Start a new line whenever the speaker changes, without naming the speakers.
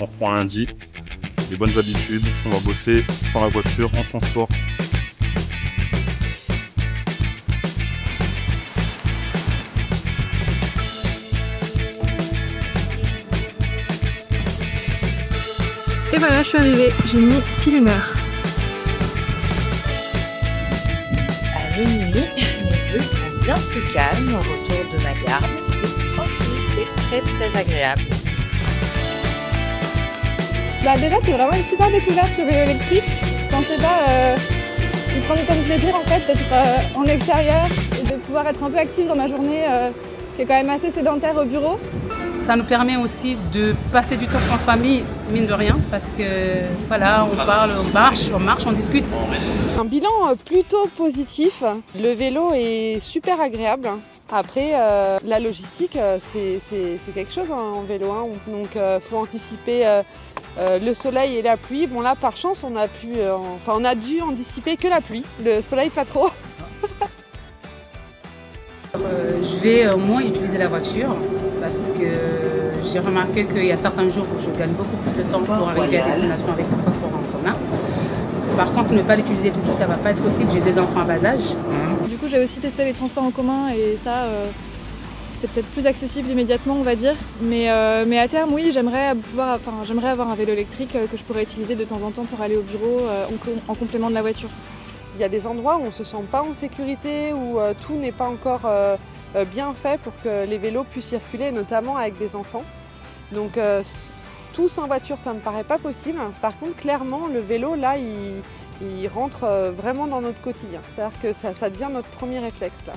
on reprend lundi. Les bonnes habitudes, on va bosser sans la voiture, en transport.
Et voilà, je suis arrivée, j'ai mis pile 1 heure.
À minuit, les rues sont bien plus calmes au retour de ma garde. C'est tranquille, c'est très agréable.
Bah déjà c'est vraiment une super découverte le vélo électrique. Je pensais pas y prendre autant de plaisir en fait d'être en extérieur et de pouvoir être un peu active dans ma journée qui est quand même assez sédentaire au bureau.
Ça nous permet aussi de passer du temps en famille, mine de rien, parce que voilà, on parle, on marche, on discute.
Un bilan plutôt positif. Le vélo est super agréable. Après, la logistique, c'est quelque chose en vélo. Donc, faut anticiper le soleil et la pluie. Bon là, par chance, on a dû anticiper que la pluie. Le soleil, pas trop.
Je vais moins utiliser la voiture parce que j'ai remarqué qu'il y a certains jours où je gagne beaucoup plus de temps pour arriver à destination avec le transport en commun. Par contre, ne pas l'utiliser tout, ça ne va pas être possible. J'ai des enfants à bas âge.
Du coup, j'ai aussi testé les transports en commun et ça, c'est peut-être plus accessible immédiatement, on va dire. Mais à terme, oui, j'aimerais avoir un vélo électrique que je pourrais utiliser de temps en temps pour aller au bureau en complément de la voiture.
Il y a des endroits où on ne se sent pas en sécurité, où tout n'est pas encore bien fait pour que les vélos puissent circuler, notamment avec des enfants. Donc tout sans voiture, ça ne me paraît pas possible. Par contre, clairement, le vélo, là, il rentre vraiment dans notre quotidien. C'est-à-dire que ça devient notre premier réflexe, là.